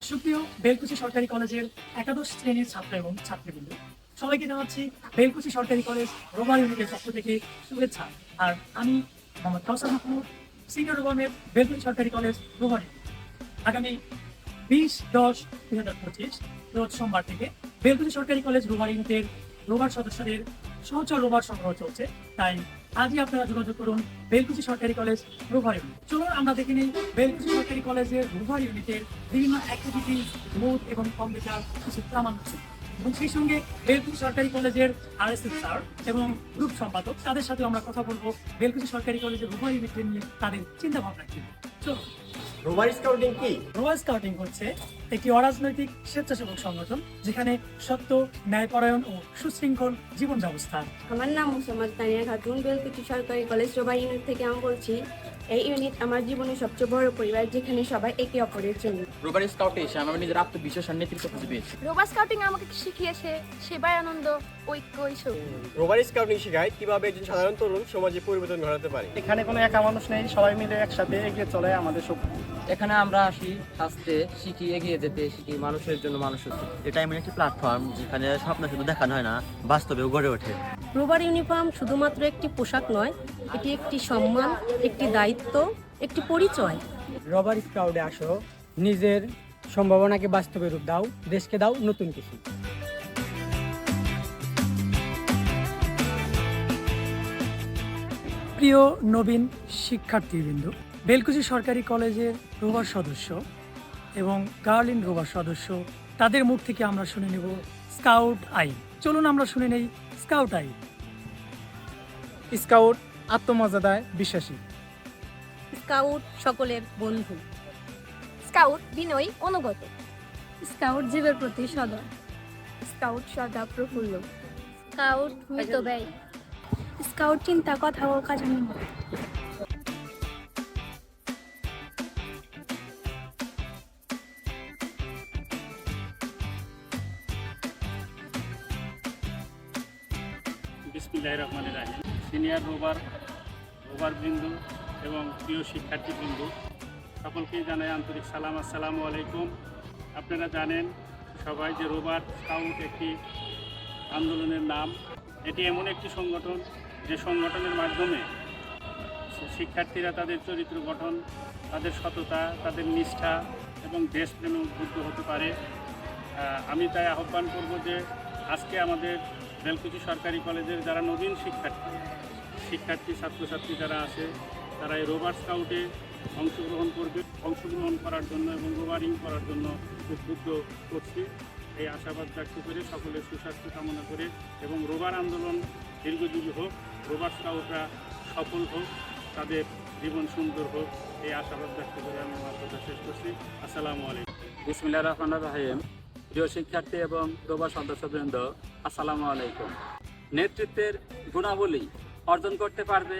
সুপ্রিয় বেলকুচি সরকারি কলেজের একাদশ শ্রেণীর ছাত্র এবং ছাত্রীবৃন্দ, সবাইকে জানাচ্ছি বেলকুচি সরকারি কলেজ রোভার ইউনিটের পক্ষ থেকে শুভেচ্ছা। আর আমি মোহাম্মদ কাউসার মাহমুদ, সিনিয়র রোভারের বেলকুচি সরকারি কলেজ রোভার ইউনিট। আগামী 20-10-2025 রোজ সোমবার থেকে বেলকুচি সরকারি কলেজ রোভার ইউনিটের রোভার সদস্যদের সহচর রোভার সংগ্রহ চলছে। তাই আজই আপনারা যোগাযোগ করুন বেলকুচি সরকারি কলেজ রোভার ইউনিট। চলুন আমরা দেখে নিই বেলকুচি সরকারি কলেজের রোভার ইউনিটের বিভিন্ন অ্যাক্টিভিটিস, বুথ এবং কম্পিউটার কিছু প্রামাণ্য, এবং সেই সঙ্গে বেলকুচি সরকারি কলেজের আরএসএস স্যার এবং গ্রুপ সম্পাদক, তাদের সাথে আমরা কথা বলবো বেলকুচি সরকারি কলেজের রোভার ইউনিট নিয়ে তাদের চিন্তা ভাবনা কি। চলুন। রোভার স্কাউটিং কি? রোভার স্কাউটিং হচ্ছে একটি অরাজনৈতিক স্বেচ্ছাসেবক সংগঠন, যেখানে সত্য, ন্যায়পরায়ণ ও সুশৃঙ্খল জীবন ব্যবস্থা। আমার নাম মোসাম্মদ তানিয়া খাতুন, বেলকুচি সরকারি কলেজ রোভার ইউনিট থেকে আমি বলছি। এই ইউনিট আমার জীবনের সবচেয়ে বড় পরিবার, যেখানে সবাই একে অপরের জন্য। রোভার স্কাউটে এসে আমি নিজের আত্মবিশ্বাস আর নেতৃত্ব খুঁজে পেয়েছি। রোভার স্কাউটিং আমাকে শিখিয়েছে সেবার আনন্দ, ঐক্য, এইসব। রোভার স্কাউটিং শেখায় কিভাবে একজন সাধারণ তরুণ সমাজে পরিবর্তন ঘটাতে পারে। এখানে কোনো একা মানুষ নেই, সবাই মিলে একসাথে এগিয়ে চলে আমাদের শক্তি। এখানে আমরা আসি হাসতে শিখি, এগিয়ে যেতে শিখি, মানুষের জন্য মানুষ হতে। এটা এমন একটি প্ল্যাটফর্ম যেখানে স্বপ্ন শুধু দেখানো হয় না, বাস্তবেও গড়ে ওঠে। রোভার ইউনিফর্ম শুধুমাত্র একটি পোশাক নয়, এটি একটি সম্মান, একটি দায়িত্ব, একটি পরিচয়। রোভার স্কাউটে আসো, নিজের সম্ভাবনাকে বাস্তবে রূপ দাও, দেশকে দাও নতুন কিছু। প্রিয় নবীন শিক্ষার্থীবৃন্দ, বেলকুচি সরকারি কলেজের রোভার সদস্য এবং গার্লিন রোভার সদস্য, তাদের মুখ থেকে আমরা শুনে নেব স্কাউট আইন। চলুন আমরা শুনে নেই স্কাউট আইন। স্কাউট আত্মমর্যাদায় বিশ্বাসী। স্কাউট সকলের বন্ধু। স্কাউট বিনয়ী, অনুগত। স্কাউট জীবের প্রতি সদয়। স্কাউট সদা প্রফুল্ল। স্কাউট মিতব্যয়ী। স্কাউট চিন্তা, কথা ও কাজে নির্ভর। বিসমিল্লাহির রহমানির রহিম। সিনিয়র রোভার বৃন্দু এবং প্রিয় শিক্ষার্থীবৃন্দু, সকলকেই জানাই আন্তরিক সালাম, আসসালামু আলাইকুম। আপনারা জানেন সবাই যে রোভার স্কাউট একটি আন্দোলনের নাম। এটি এমন একটি সংগঠন যে সংগঠনের মাধ্যমে শিক্ষার্থীরা তাদের চরিত্র গঠন, তাদের সততা, তাদের নিষ্ঠা এবং দেশপ্রেমে উদ্বুদ্ধ হতে পারে। আমি তাই আহ্বান করব যে আজকে আমাদের বেলকুচি সরকারি কলেজের যারা নবীন শিক্ষার্থী ছাত্রছাত্রী যারা আছে, তারা এই রোভার স্কাউটে অংশগ্রহণ করার জন্য এবং রোভারিং করার জন্য উদ্বুদ্ধ করছি। এই আশাবাদ ব্যক্ত করে সকলের সুস্বাস্থ্য কামনা করে এবং রোভার আন্দোলন দীর্ঘজীবী হোক, রোভার স্কাউটরা সফল হোক, তাদের জীবন সুন্দর হোক, এই আশাবাদ ব্যক্ত করে আমি আমার কথা শেষ করছি। আসসালামু আলাইকুম। বিসমিল্লাহির রহমানির রহিম। প্রিয় শিক্ষার্থী এবং রোভার সদস্যবৃন্দ, আসসালামু আলাইকুম। নেতৃত্বের গুণাবলী অর্জন করতে পারবে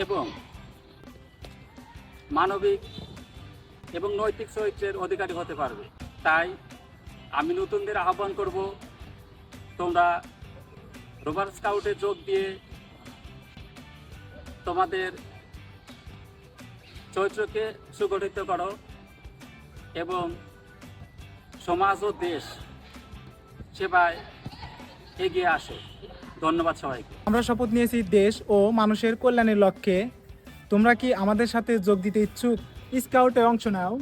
এবং মানবিক এবং নৈতিক চরিত্রের অধিকারী হতে পারবে। তাই আমি নতুনদের আহ্বান করব, তোমরা রোভার স্কাউটে যোগ দিয়ে তোমাদের চরিত্রকে সুগঠিত করো এবং সমাজ ও দেশ সেবায় এগিয়ে আসো। ধন্যবাদ সবাইকে। আমরা শপথ নিয়েছি দেশ ও মানুষের কল্যাণের লক্ষ্যে। তোমরা কি আমাদের সাথে যোগ দিতে ইচ্ছুক? স্কাউটে অংশ নাও,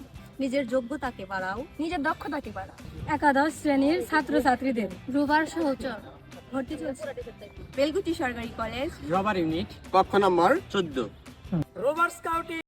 নিজের যোগ্যতাকে বাড়াও, নিজের দক্ষতাকে বাড়াও। একাদশ শ্রেণীর ছাত্রছাত্রীদের রোভার সহচর ভর্তি চলছে বেলকুচি সরকারি কলেজ রোভার ইউনিট কক্ষ নম্বর 14। Rover scouting